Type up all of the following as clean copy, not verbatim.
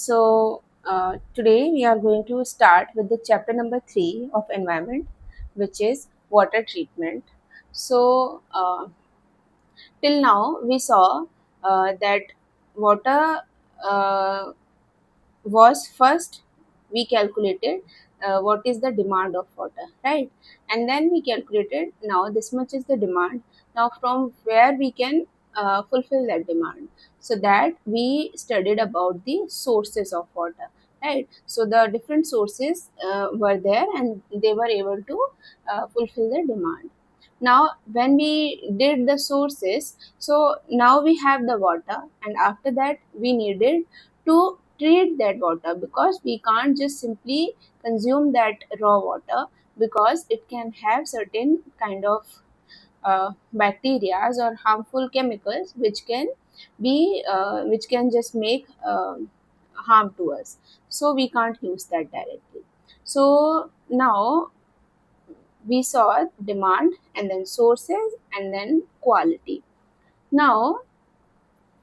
Today we are going to start with the chapter number 3 of environment, which is water treatment. So, till now we saw that water uh, was first we calculated what is the demand of water, right? And then we calculated now this much is the demand. Now from where we can fulfill that demand, so that we studied about the sources of water, right? So the different sources were there and they were able to fulfill the demand. Now when we did the sources, so now we have the water, and after that we needed to treat that water, because we can't just simply consume that raw water, because it can have certain kind of bacteria or harmful chemicals which can just make harm to us. So we can't use that directly. So now we saw demand and then sources and then quality. Now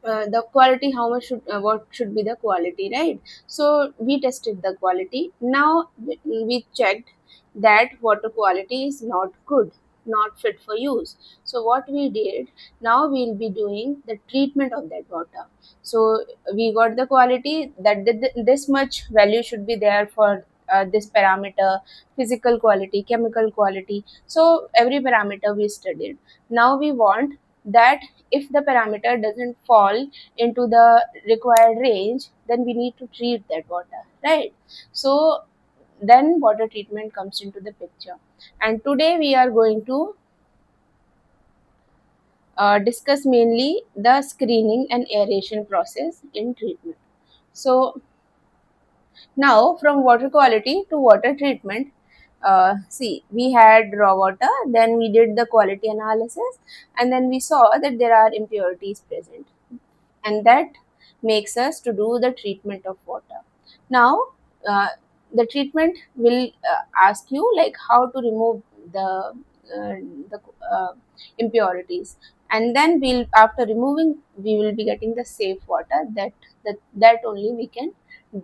the quality, how much should what should be the quality, right? So we tested the quality. Now we checked that water quality is not good, not fit for use. So what we did, now we'll be doing the treatment of that water. So we got the quality that this much value should be there for this parameter: physical quality, chemical quality. So every parameter we studied. Now we want that if the parameter doesn't fall into the required range, then we need to treat that water, right? So then water treatment comes into the picture. And today we are going to discuss mainly the screening and aeration process in treatment. So now from water quality to water treatment, see, we had raw water, then we did the quality analysis, and then we saw that there are impurities present, and that makes us to do the treatment of water. Now the treatment will ask you like how to remove uh, the impurities, and then we'll, after removing, we will be getting the safe water that only we can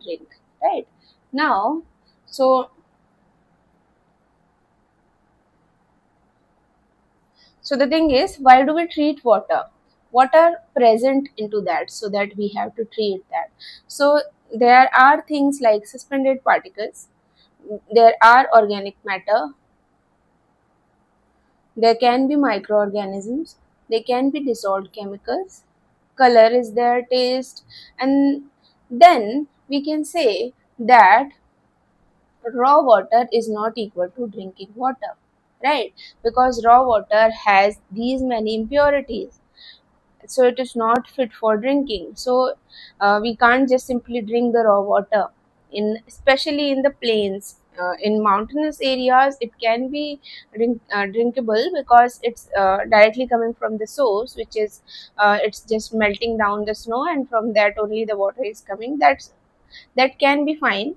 drink, right? Now, so so the thing is, why do we treat water? What are present into that, so that we have to treat that? So there are things like suspended particles, there are organic matter, there can be microorganisms, there can be dissolved chemicals, color is there, taste, and then we can say that raw water is not equal to drinking water, right? Because raw water has these many impurities, so it is not fit for drinking. So we can't just simply drink the raw water, in especially in the plains. In mountainous areas it can be drinkable, because it's directly coming from the source, which is it's just melting down the snow, and from that only the water is coming. That can be fine.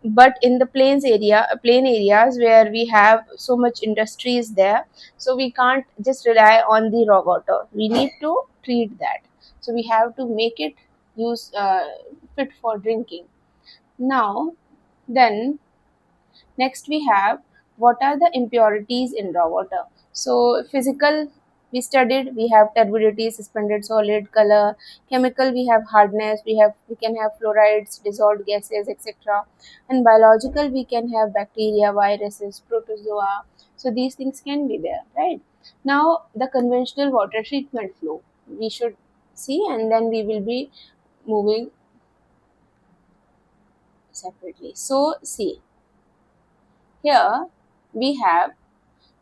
But in the plain areas where we have so much industries there, so we can't just rely on the raw water, we need to treat that. So we have to make it use fit for drinking. Now then, next we have, what are the impurities in raw water? So physical, we studied, we have turbidity, suspended solid, color. Chemical, we have hardness, we can have fluorides, dissolved gases, etc. And biological, we can have bacteria, viruses, protozoa. So these things can be there, right? Now the conventional water treatment flow we should see, and then we will be moving separately. So see, here we have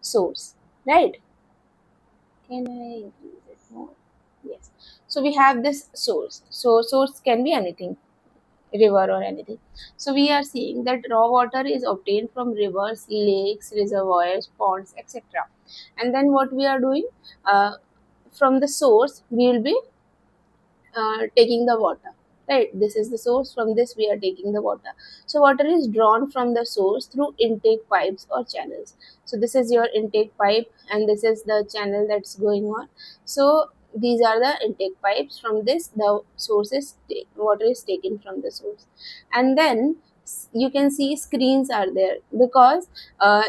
source, right? Can I increase it more? Yes. So we have this source. So source can be anything, river or anything. So we are seeing that raw water is obtained from rivers, lakes, reservoirs, ponds, etc. And then what we are doing, uh, from the source we will be taking the water, right? This is the source, from this we are taking the water. So water is drawn from the source through intake pipes or channels. So this is your intake pipe, and this is the channel that's going on. So these are the intake pipes. From this, the water is taken from the source. And then you can see screens are there, because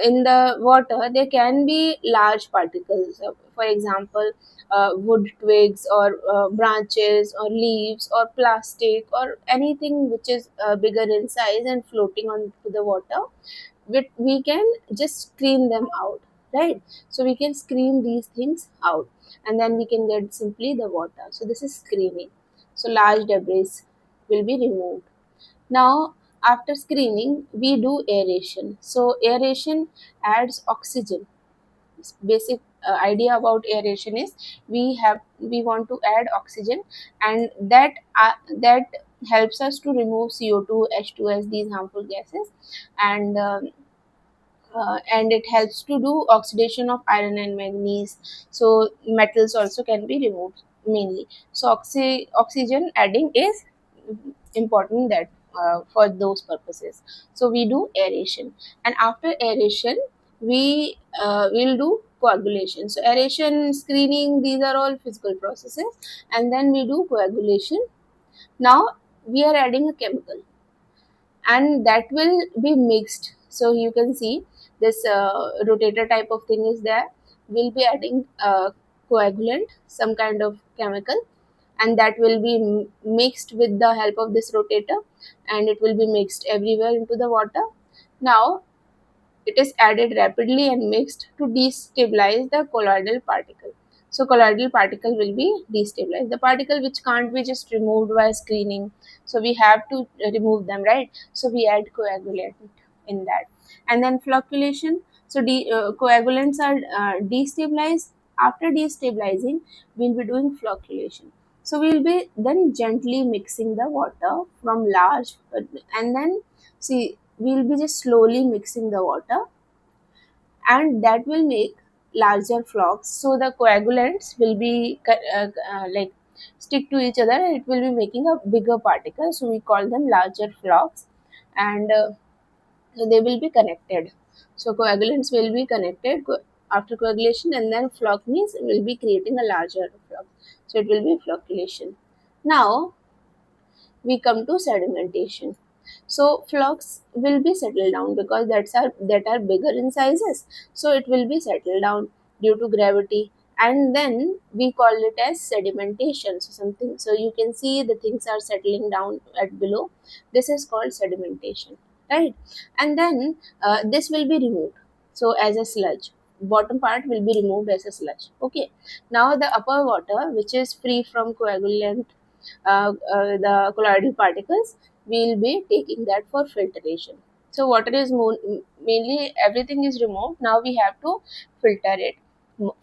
in the water there can be large particles. For example, wood twigs, or branches, or leaves, or plastic, or anything which is bigger in size and floating on to the water. We can just screen them out, right? So we can screen these things out, and then we can get simply the water. So this is screening. So large debris will be removed. Now, after screening, we do aeration. So aeration adds oxygen. Basic idea about aeration is we want to add oxygen, and that helps us to remove CO2, H2S, these harmful gases. And it helps to do oxidation of iron and manganese. So metals also can be removed mainly. So oxygen adding is important, that for those purposes. So we do aeration, and after aeration we will do coagulation. So aeration, screening, these are all physical processes, and then we do coagulation. Now we are adding a chemical, and that will be mixed. So you can see this rotator type of thing is there. We'll be adding coagulant, some kind of chemical, and that will be mixed with the help of this rotator, and it will be mixed everywhere into the water. Now it is added rapidly and mixed to destabilize the colloidal particle. So colloidal particle will be destabilized. The particle which can't be just removed by screening. So we have to remove them, right? So we add coagulant in that. And then flocculation. So coagulants are destabilized. After destabilizing, we'll be doing flocculation. So we'll be then gently mixing the water from large, and then see, we'll be just slowly mixing the water, and that will make larger flocks. So the coagulants will be like stick to each other, and it will be making a bigger particle. So we call them larger flocks, and they will be connected. So coagulants will be connected after coagulation, and then flock means will be creating a larger flock. So it will be flocculation. Now we come to sedimentation. So flocks will be settled down because that are bigger in sizes. So it will be settled down due to gravity, and then we call it as sedimentation. So something, so you can see the things are settling down at below. This is called sedimentation, right? And then this will be removed. So as a sludge, bottom part will be removed as a sludge. Okay. Now the upper water, which is free from coagulant, the colloidal particles, we'll be taking that for filtration. So water is mainly everything is removed. Now we have to filter it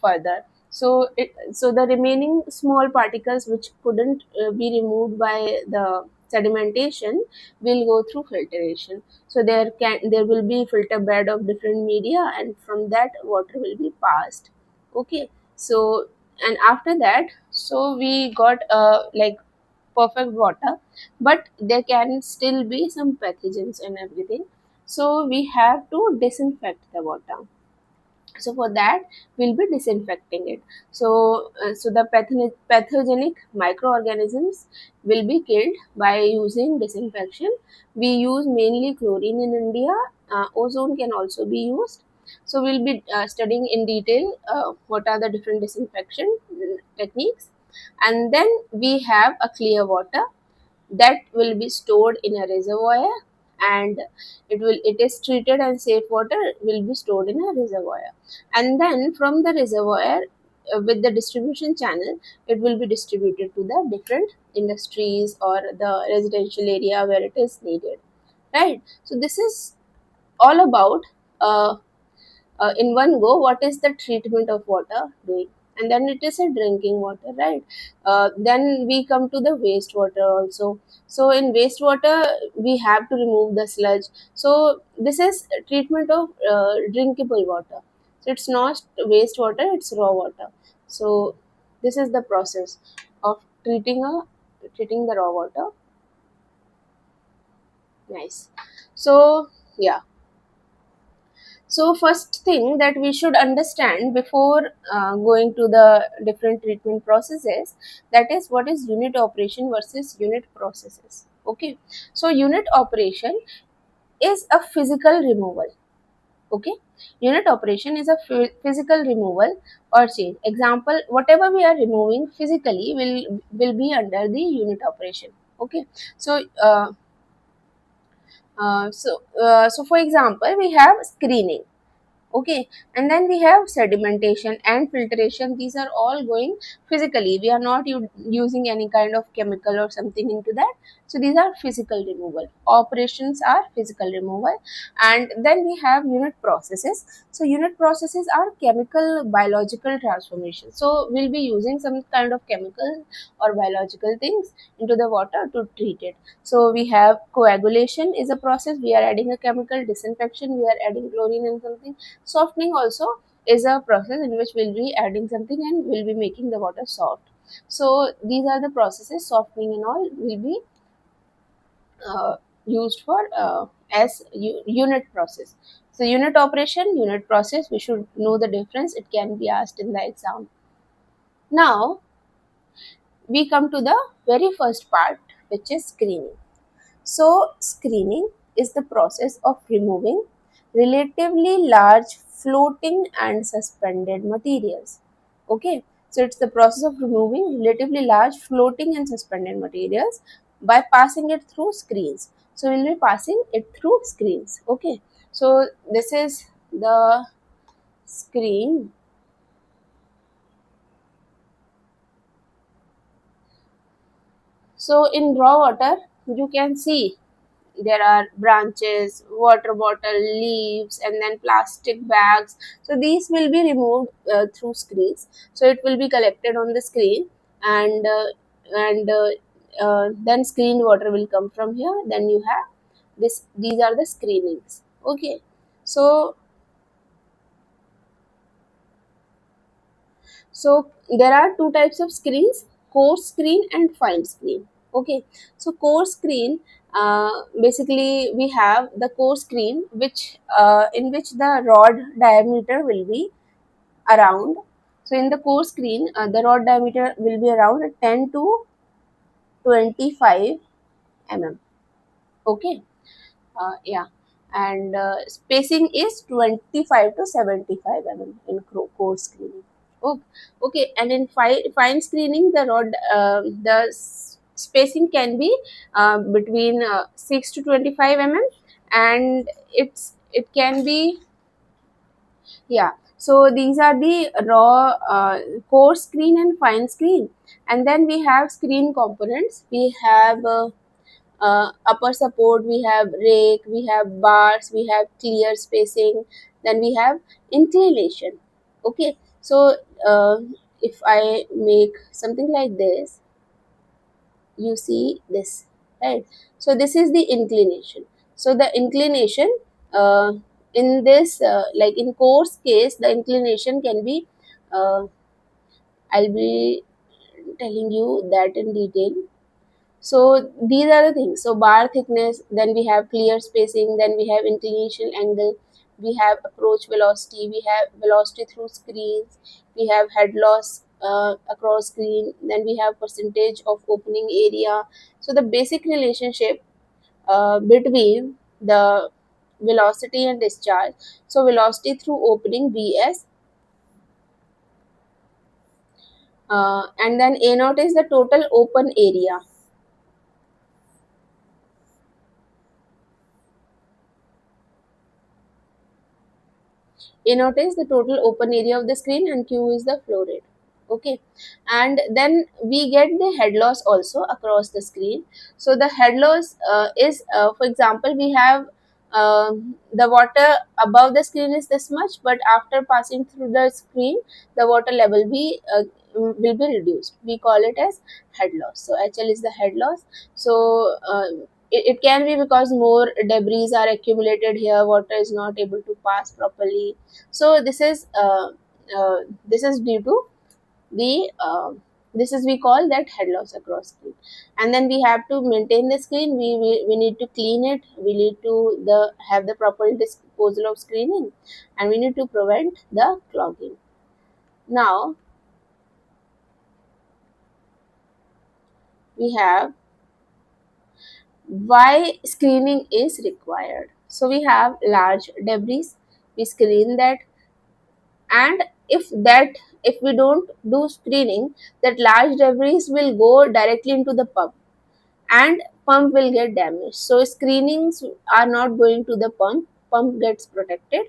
further. So the remaining small particles which couldn't be removed by the sedimentation will go through filtration. So there will be filter bed of different media, and from that water will be passed. Okay. So and after that, so we got like perfect water, but there can still be some pathogens and everything. So we have to disinfect the water. So for that, we'll be disinfecting it. So the pathogenic microorganisms will be killed by using disinfection. We use mainly chlorine in India. Ozone can also be used. So we'll be studying in detail what are the different disinfection techniques. And then we have a clear water that will be stored in a reservoir, and it is treated, and safe water will be stored in a reservoir. And then from the reservoir, with the distribution channel, it will be distributed to the different industries or the residential area where it is needed, right? So this is all about uh, in one go what is the treatment of water doing. And then it is a drinking water, right? Then we come to the wastewater also. So in wastewater we have to remove the sludge. So this is treatment of drinkable water. So it's not wastewater, it's raw water. So this is the process of treating the raw water. Nice. So yeah. So first thing that we should understand before going to the different treatment processes, that is what is unit operation versus unit processes. Okay, so unit operation is a physical removal. Okay, unit operation is a physical removal or change. Example, whatever we are removing physically will be under the unit operation. Okay, so so for example, we have screening. Okay, and then we have sedimentation and filtration. These are all going physically. We are not using any kind of chemical or something into that. So these are physical removal. Operations are physical removal. And then we have unit processes. So unit processes are chemical biological transformation. So we'll be using some kind of chemical or biological things into the water to treat it. So we have coagulation is a process. We are adding a chemical. Disinfection, we are adding chlorine and something. Softening also is a process in which we'll be adding something and we'll be making the water soft. So these are the processes. Softening and all will be uh, used for as unit process. So unit operation, unit process, we should know the difference. It can be asked in the exam. Now we come to the very first part, which is screening. So screening is the process of removing relatively large floating and suspended materials. Okay, so it's the process of removing relatively large floating and suspended materials by passing it through screens. So we'll be passing it through screens. Okay, so this is the screen. So in raw water, you can see there are branches, water bottle, leaves, and then plastic bags. So these will be removed through screens. So it will be collected on the screen, and then screened water will come from here. Then you have this. These are the screenings. Okay. So So there are two types of screens: coarse screen and fine screen. Okay, so coarse screen, basically we have the coarse screen which in which the rod diameter will be around. So in the coarse screen, the rod diameter will be around 10 to 25 mm. Okay, yeah, and spacing is 25 to 75 mm in core screening. Oh, okay, and in fine screening, the spacing can be between 6 to 25 mm, and it can be, yeah. So these are the raw core screen and fine screen, and then we have screen components. We have upper support, we have rake, we have bars, we have clear spacing, then we have inclination. Okay, so if I make something like this, you see this, right? So this is the inclination. So the inclination, uh, in this like in coarse case, the inclination can be, I'll be telling you that in detail. So these are the things. So bar thickness, then we have clear spacing, then we have inclination angle, we have approach velocity, we have velocity through screens, we have head loss across screen, then we have percentage of opening area. So the basic relationship between the velocity and discharge. So velocity through opening Vs, and then A naught is the total open area. A naught is the total open area of the screen and Q is the flow rate. Okay, and then we get the head loss also across the screen. So the head loss is, for example, we have the water above the screen is this much, but after passing through the screen, the water level will be reduced. We call it as head loss. So HL is the head loss. So it can be because more debris are accumulated here, water is not able to pass properly. So this is due to the This is we call that head loss across screen. And then we have to maintain the screen. We need to clean it. We need to have the proper disposal of screening, and we need to prevent the clogging. Now we have why screening is required. So we have large debris, we screen that. And if we don't do screening, that large debris will go directly into the pump, and pump will get damaged. So screenings are not going to the pump gets protected.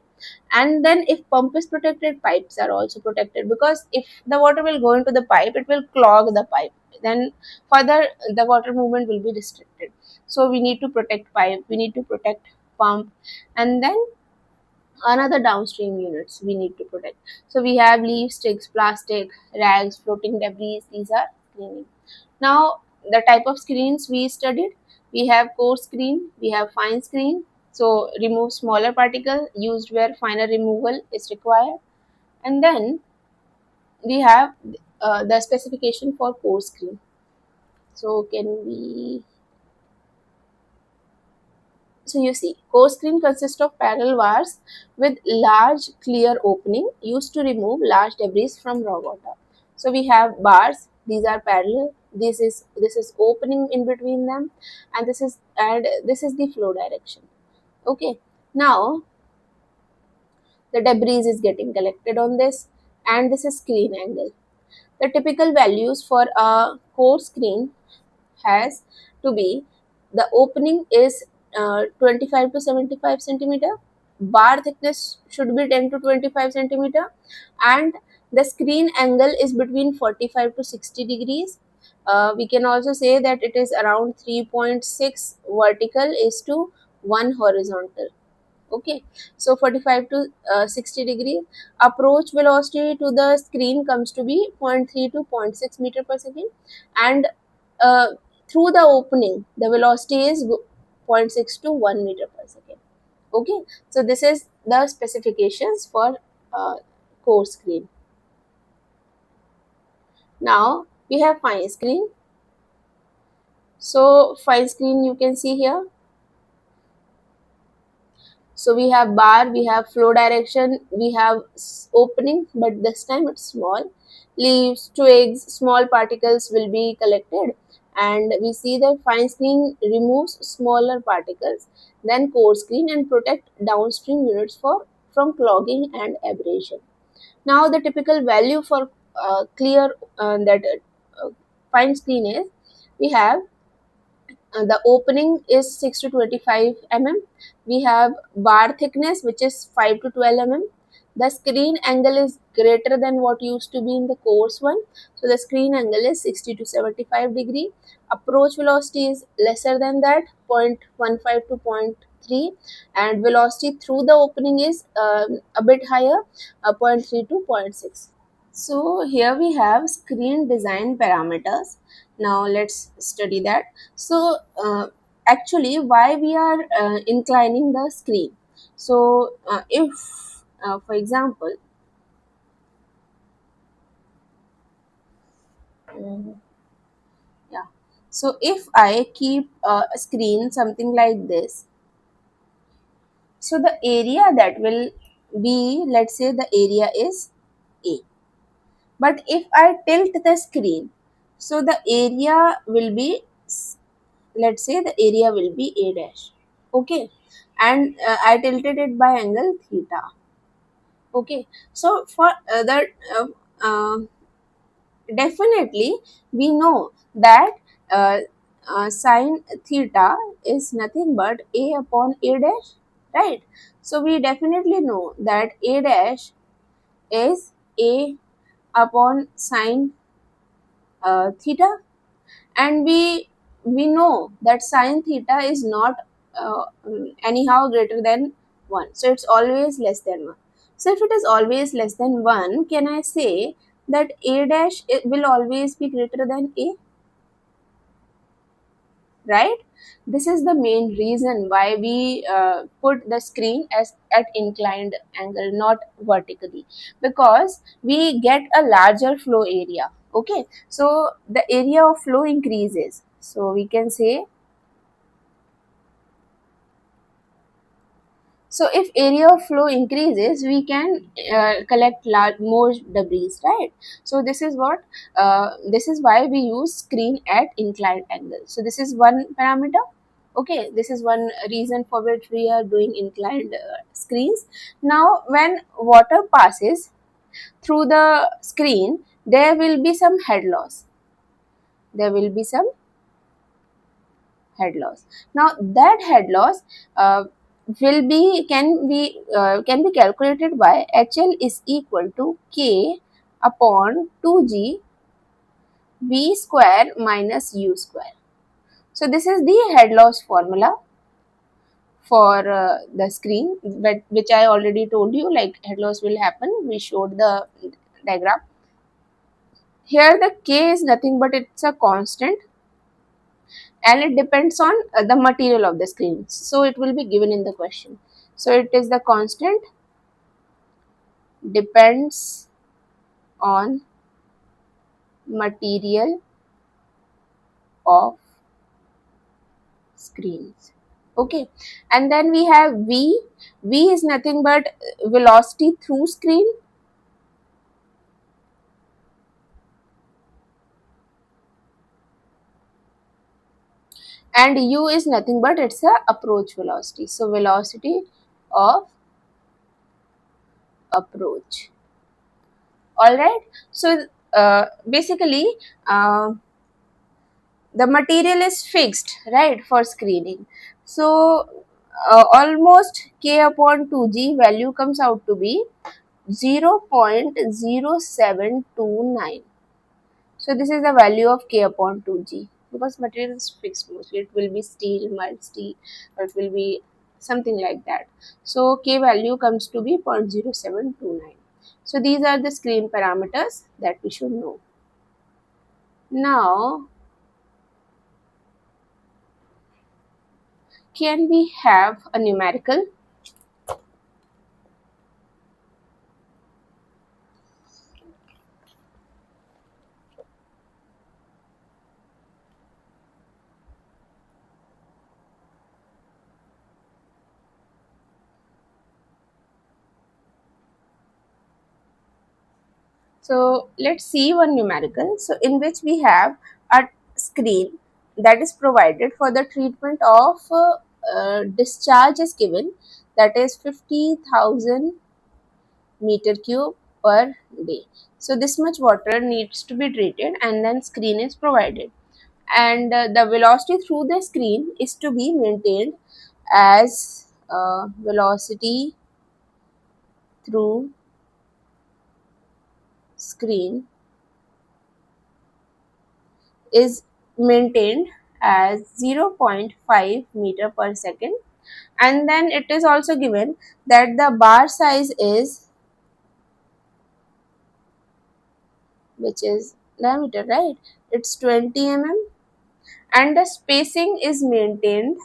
And then if pump is protected, pipes are also protected, because if the water will go into the pipe, it will clog the pipe, then further the water movement will be restricted. So we need to protect pipe, we need to protect pump, and then another downstream units we need to protect. So we have leaves, sticks, plastic, rags, floating debris. These are screening. Now, the type of screens we studied, we have coarse screen, we have fine screen. So remove smaller particle used where finer removal is required. And then we have the specification for coarse screen. So can we So you see, core screen consists of parallel bars with large clear opening used to remove large debris from raw water. So we have bars, these are parallel, this is opening in between them, and this is the flow direction. Okay. Now the debris is getting collected on this, and this is screen angle. The typical values for a core screen has to be, the opening is 25 to 75 centimeter, bar thickness should be 10 to 25 centimeter, and the screen angle is between 45 to 60 degrees. We can also say that it is around 3.6 vertical is to 1 horizontal. Okay, so 45 to 60 degrees. Approach velocity to the screen comes to be 0.3 to 0.6 meter per second, and uh, through the opening the velocity is zero point 0.6 to 1 meter per second. Okay, so this is the specifications for core screen. Now we have fine screen. So fine screen you can see here. So we have bar, we have flow direction, we have opening, but this time it's small. Leaves, twigs, small particles will be collected, and we see that fine screen removes smaller particles than core screen and protect downstream units from clogging and abrasion. Now the typical value for clear that fine screen is, we have the opening is 6 to 25 mm. We have bar thickness which is 5 to 12 mm. The screen angle is greater than what used to be in the coarse one. So the screen angle is 60 to 75 degree. Approach velocity is lesser than that, 0.15 to 0.3, and velocity through the opening is a bit higher, 0.3 to zero point 0.6. So here we have screen design parameters. Now let's study that. So actually, why we are inclining the screen? So if, for example, um, yeah. So if I keep a screen something like this, so the area that will be, let's say the area is A. But if I tilt the screen, so the area will be, let's say the area will be A dash. Okay, and I tilted it by angle theta. Okay, so for that, uh, definitely we know that uh, sine theta is nothing but A upon A dash, right? So we definitely know that A dash is A upon sine theta, and we know that sine theta is not anyhow greater than 1, so it's always less than 1. So if it is always less than 1, can I say that A dash will always be greater than A, right? This is the main reason why we put the screen as at inclined angle, not vertically, because we get a larger flow area. Okay, so the area of flow increases. So we can say, so if area of flow increases, we can collect more debris, right? So this is why we use screen at inclined angle. So this is one parameter. Okay, this is one reason for which we are doing inclined screens. Now, when water passes through the screen, there will be some head loss. There will be some head loss. Now that head loss uh, can be calculated by HL is equal to K upon 2G V square minus U square. So this is the head loss formula for the screen, but which I already told you, like head loss will happen. We showed the diagram. Here the K is nothing but it's a constant, and it depends on the material of the screen, so it will be given in the question. So it is the constant depends on material of screens. Okay, and then we have V is nothing but velocity through screen, and U is nothing but it's a approach velocity. So velocity of approach. All right, so basically uh, the material is fixed, right, for screening. So almost K upon 2G value comes out to be 0.0729. So this is the value of K upon 2G, because material is fixed mostly. It will be steel, mild steel, or it will be something like that. So K value comes to be 0.0729. So these are the screen parameters that we should know. Now, can we have a numerical? So let's see one numerical. So in which we have a screen that is provided for the treatment of discharge is given, that is 50,000 meter cube per day. So this much water needs to be treated, and then screen is provided, and the velocity through the screen is to be maintained as velocity through screen is maintained as 0.5 meter per second, and then it is also given that the bar size is, which is diameter, right, it's 20 mm, and the spacing is maintained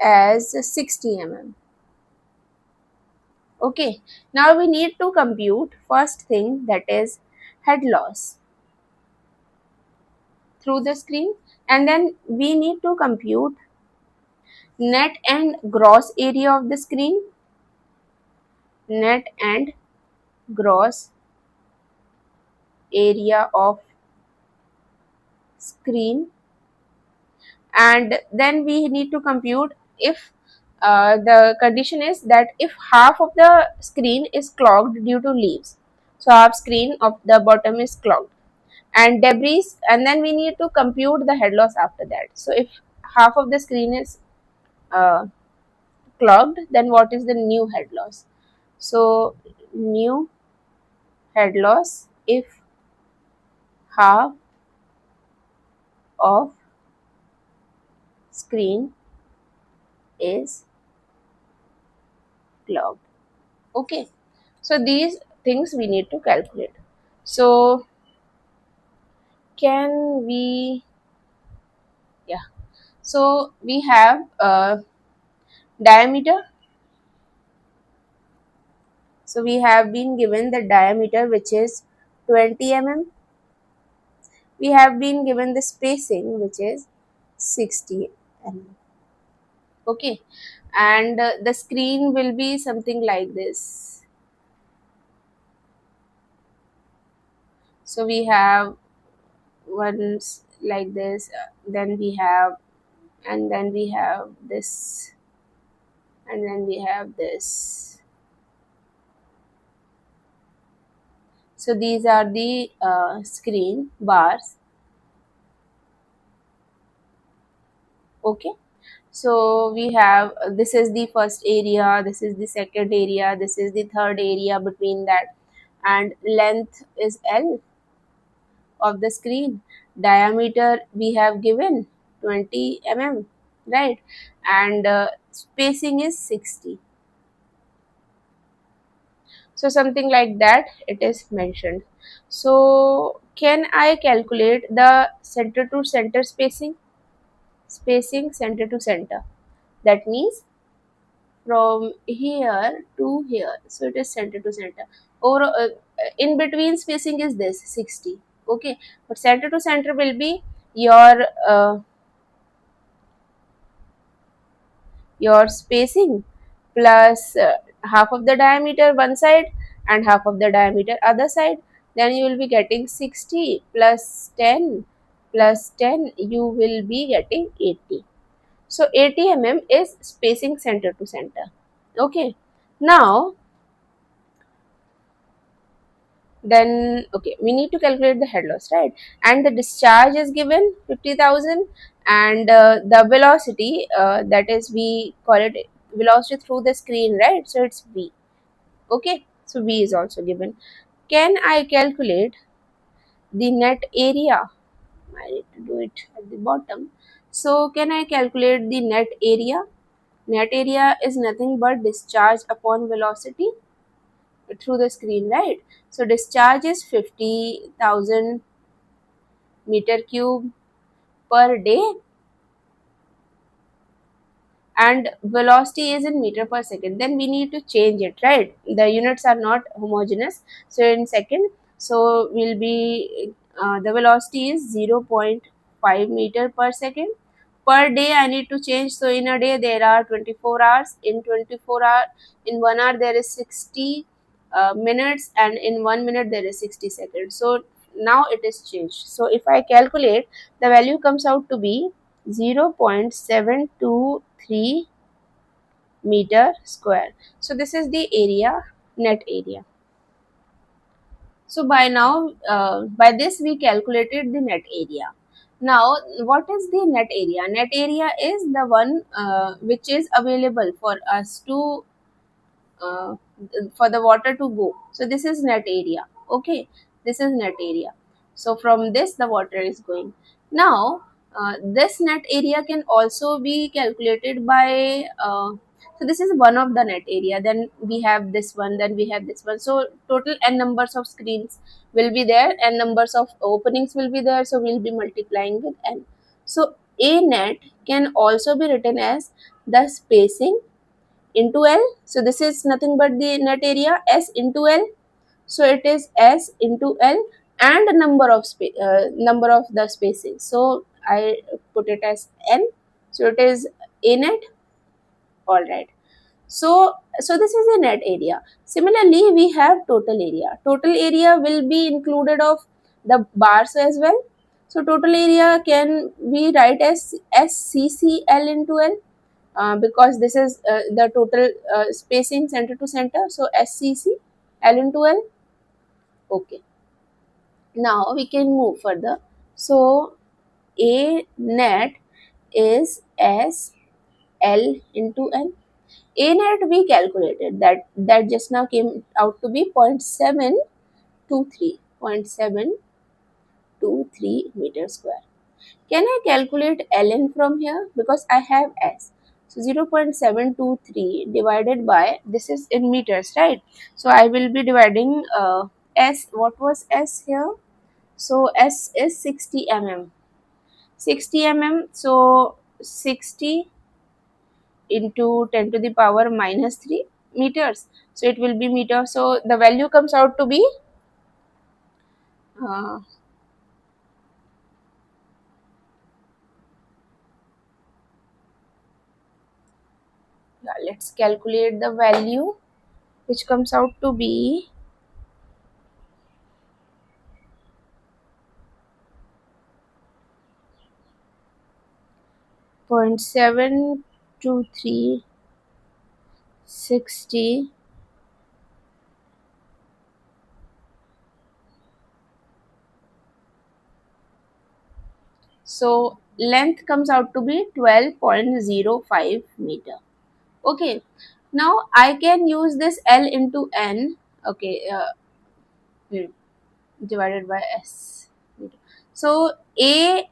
as 60 mm. Okay, now we need to compute first thing, that is head loss through the screen, and then we need to compute net and gross area of the screen, net and gross area of screen, and then we need to compute if the condition is that if half of the screen is clogged due to leaves, so half screen of the bottom is clogged and debris, and then we need to compute the head loss after that. So if half of the screen is uh, clogged, then what is the new head loss? So new head loss if half of screen is clogged. Okay, so these things we need to calculate. So can we, yeah, so we have diameter, So we have been given the diameter, which is 20 mm. We have been given the spacing, which is 60 mm. Okay, and the screen will be something like this. So we have ones like this, then we have, and then we have this, and then we have this. So these are the screen bars. Okay, so we have, this is the first area, this is the second area, this is the third area between that, and length is L of the screen. Diameter we have given 20 mm, right? And spacing is 60. So something like that it is mentioned. So can I calculate the center to center spacing? Spacing center to center. That means from here to here. So it is center to center. Or in between spacing is this 60. Okay, but center to center will be your your spacing plus half of the diameter one side and half of the diameter other side. Then you will be getting 60 plus 10 plus 10, you will be getting 80. So 80 mm is spacing center to center. Okay, now then, okay, we need to calculate the head loss, right? And the discharge is given 50,000, and the velocity, that is, we call it velocity through the screen, right? So it's v. Okay, so v is also given. Can I calculate the net area? I need to do it at the bottom. So can I calculate the net area? Net area is nothing but discharge upon velocity through the screen, right? So discharge is 50,000 meter cube per day, and velocity is in meter per second. Then we need to change it, right? The units are not homogeneous. So in second, so will be the velocity is 0.5 meter per second. Per day I need to change. So in a day there are 24 hours. In 24 hour, in 1 hour there is 60 minutes, and in 1 minute there is 60 seconds. So now it is changed. So if I calculate, the value comes out to be 0.723 meter square. So this is the area, net area. So by now, by this we calculated the net area. Now, what is the net area? Net area is the one which is available for us to, uh, for the water to go. So this is net area. Okay, this is net area. So from this the water is going. Now this net area can also be calculated by, so this is one of the net area, then we have this one, then we have this one. So total n numbers of screens will be there, n numbers of openings will be there, so we'll be multiplying with n. So a net can also be written as the spacing into L. So this is nothing but the net area, S into L. So it is S into L and number of the spacing. So I put it as N. So it is A net. All right. So this is the net area. Similarly, we have total area. Total area will be included of the bars as well. So total area can be write as SCCL into L, because this is the total spacing center to center. So SCC L into L. Okay. Now we can move further. So A net is S L into N. A net we calculated that just now came out to be 0.723 meter square. Can I calculate ln from here? Because I have s. So 0.723 divided by, this is in meters, right? So I will be dividing s. What was s here? So s is 60 mm. 60 mm. So 60 into 10 to the power minus 3. meters, so it will be meter. So the value comes out to be uh, yeah, let's calculate the value, which comes out to be 0.72360. So length comes out to be 12.05 meter. Okay, now I can use this L into N. Okay, hmm, divided by S. So A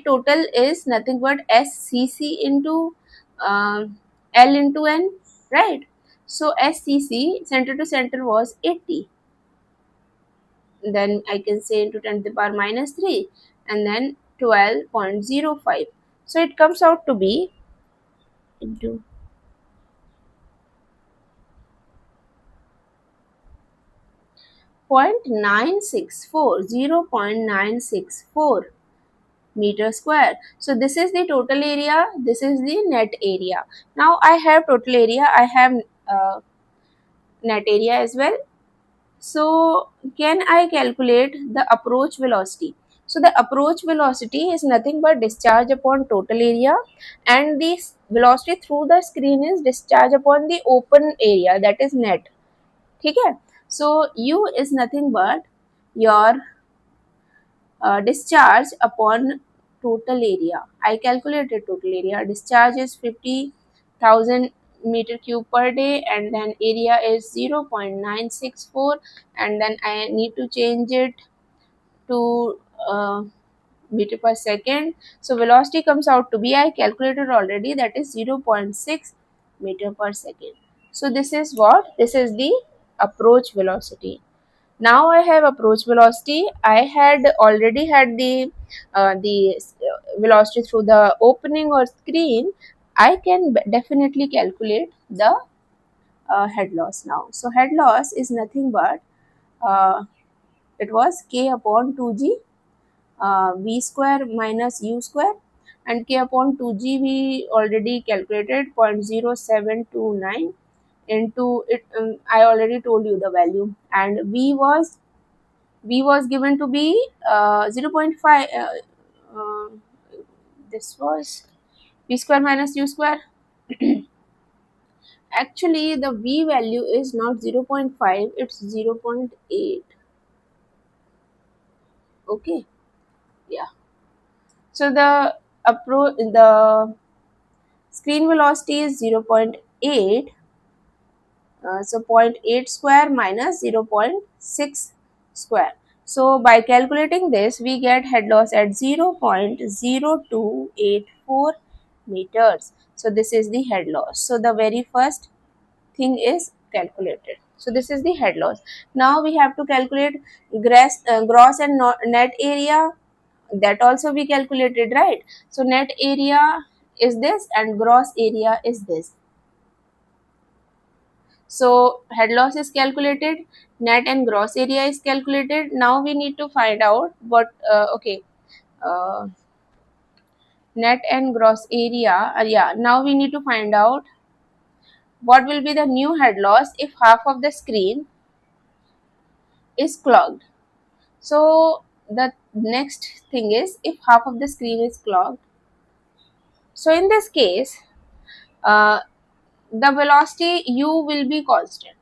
total is nothing but SCC into L into N, right? So SCC center to center was 80. Then I can say into 10 to the power minus 3, and then 12.05. So it comes out to be into 0.964, 0.964 meter square. So this is the total area, this is the net area. Now I have total area, I have net area as well. So can I calculate the approach velocity? So the approach velocity is nothing but discharge upon total area, and the velocity through the screen is discharge upon the open area, that is net. ठीक है? So U is nothing but your discharge upon total area. I calculated total area. Discharge is 50,000 meter cube per day, and then area is 0.964, and then I need to change it to meter per second. So velocity comes out to be, I calculated already, that is 0.6 meter per second. So this is what? This is the approach velocity. Now I have approach velocity. I had already had the velocity through the opening or screen. I can definitely calculate the head loss now. So head loss is nothing but it was k upon 2g v square minus u square, and k upon 2g we already calculated 0.0729 into it. I already told you the value, and v was given to be 0.5. This was v square minus u square. Actually the v value is not 0.5, it's 0.8. Okay, yeah. So the screen velocity is 0.8. So zero point 0.8 square minus 0.6 square. So by calculating this, we get head loss at 0.0284 meters. So this is the head loss. So the very first thing is calculated. So this is the head loss. Now we have to calculate gross and net area. That also we calculated, right? So net area is this and gross area is this. So head loss is calculated, net and gross area is calculated. Now we need to find out what uh, net and gross area. Yeah, now we need to find out what will be the new head loss if half of the screen is clogged. So the next thing is if half of the screen is clogged. So in this case, uh, the velocity u will be constant,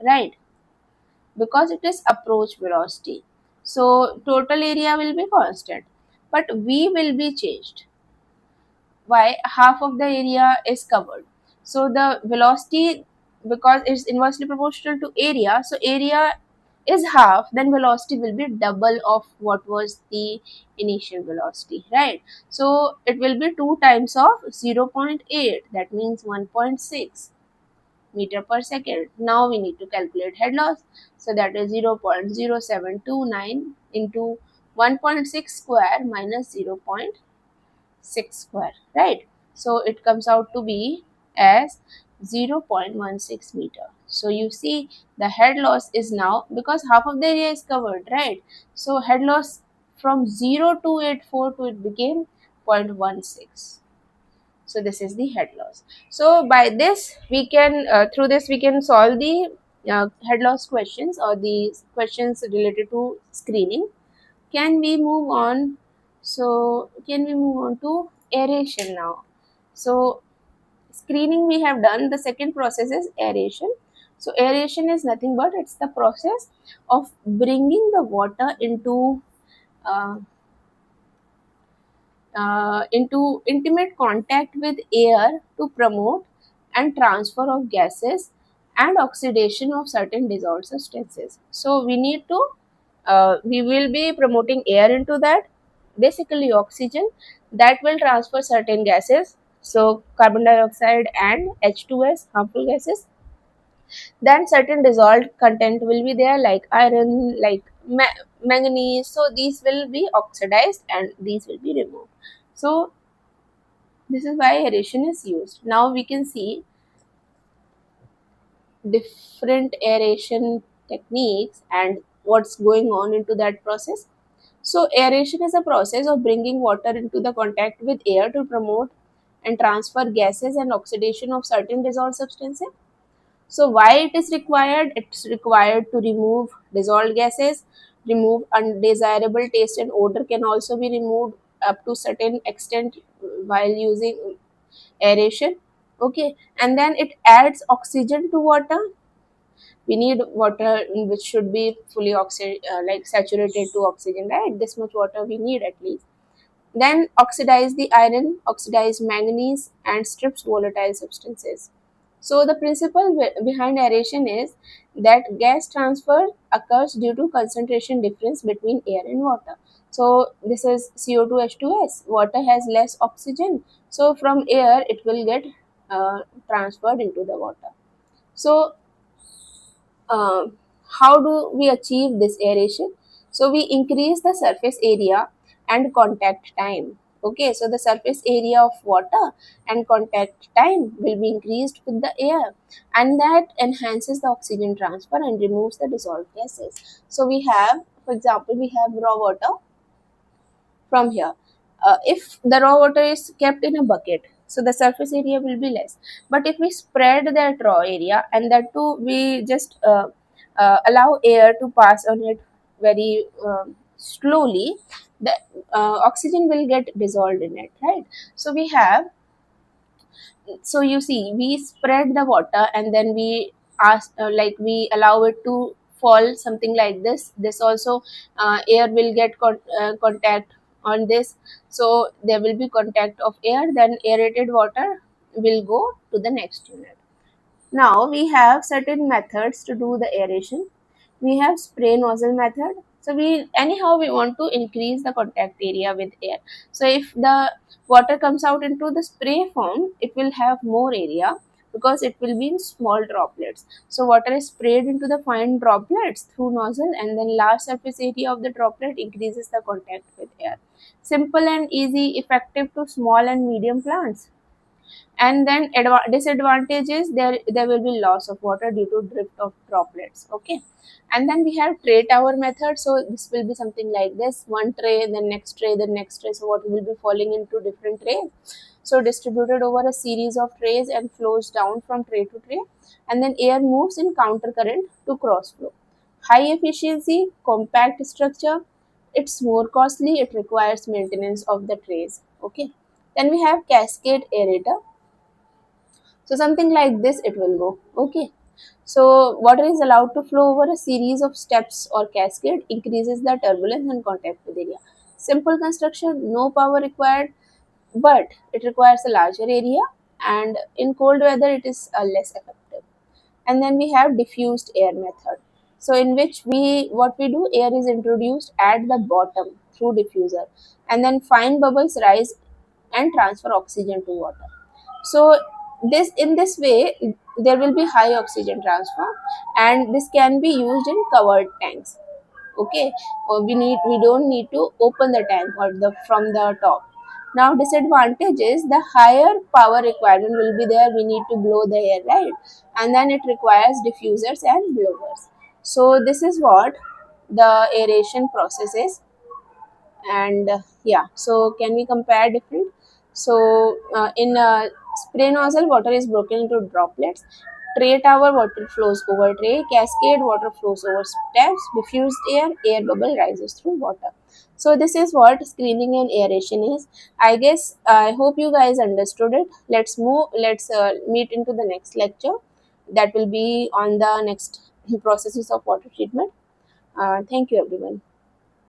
right? Because it is approach velocity. So total area will be constant, but V will be changed. Why? Half of the area is covered. So the velocity, because it's inversely proportional to area, so area is half, then velocity will be double of what was the initial velocity, right? So it will be 2 times of 0.8, that means 1.6 meter per second. Now we need to calculate head loss. So that is 0.0729 into 1.6 square minus 0.6 square, right? So it comes out to be as 0.16 meter. So you see the head loss is now, because half of the area is covered, right? So head loss from 0.284 to it became 0.16. So this is the head loss. So by this we can, through this we can solve the head loss questions or the questions related to screening. Can we move on? So can we move on to aeration now? So screening we have done. The second process is aeration. So aeration is nothing but it's the process of bringing the water uh, into intimate contact with air to promote and transfer of gases and oxidation of certain dissolved substances. So we need to, we will be promoting air into that, basically oxygen, that will transfer certain gases, so carbon dioxide and H2S, harmful gases. Then certain dissolved content will be there, like iron, like manganese. So these will be oxidized and these will be removed. So this is why aeration is used. Now we can see different aeration techniques and what's going on into that process. So aeration is a process of bringing water into the contact with air to promote and transfer gases and oxidation of certain dissolved substances. So why it is required? It's required to remove dissolved gases, remove undesirable taste and odor can also be removed up to certain extent while using aeration. Okay, and then it adds oxygen to water. We need water which should be fully like saturated to oxygen, right? This much water we need at least. Then oxidize the iron, oxidize manganese, and strips volatile substances. So the principle behind aeration is that gas transfer occurs due to concentration difference between air and water. So this is CO2 H2S. Water has less oxygen, so from air it will get transferred into the water. So uh, how do we achieve this aeration? So we increase the surface area and contact time. Okay, so the surface area of water and contact time will be increased with the air, and that enhances the oxygen transfer and removes the dissolved gases. So we have, for example, we have raw water from here. If the raw water is kept in a bucket, so the surface area will be less. But if we spread that raw area, and that too we just allow air to pass on it very slowly, the oxygen will get dissolved in it, right? So we have, so you see we spread the water and then we ask, like we allow it to fall something like this also, air will get contact on this, so there will be contact of air, then aerated water will go to the next unit. Now we have certain methods to do the aeration. We have spray nozzle method. So we, anyhow we want to increase the contact area with air. So if the water comes out into the spray form, it will have more area because it will be in small droplets. So water is sprayed into the fine droplets through nozzle, and then large surface area of the droplet increases the contact with air. Simple and easy, effective to small and medium plants. And then disadvantage is there will be loss of water due to drift of droplets. Okay, and then we have tray tower method. So this will be something like this: one tray, then next tray, then next tray. So water will be falling into different trays, so distributed over a series of trays and flows down from tray to tray, and then air moves in counter current to cross flow. High efficiency, compact structure. It's more costly, it requires maintenance of the trays. Okay, then we have cascade aerator. So something like this it will go. Okay. So water is allowed to flow over a series of steps or cascade, increases the turbulence and contact with area. Simple construction, no power required, but it requires a larger area, and in cold weather it is less effective. And then we have diffused air method. So in which we, what we do, air is introduced at the bottom through diffuser, and then fine bubbles rise and transfer oxygen to water. So this, in this way there will be high oxygen transfer, and this can be used in covered tanks. Okay, we don't need to open the tank or the from the top. Now disadvantage is the higher power requirement will be there. We need to blow the air, right? And then it requires diffusers and blowers. So this is what the aeration process is. And yeah, so can we compare different? So in spray nozzle, water is broken into droplets. Tray tower, water flows over tray. Cascade, water flows over steps. Diffused air bubble rises through water. So this is what screening and aeration is. I guess I hope you guys understood it. Let's meet into the next lecture. That will be on the next processes of water treatment. Thank you everyone.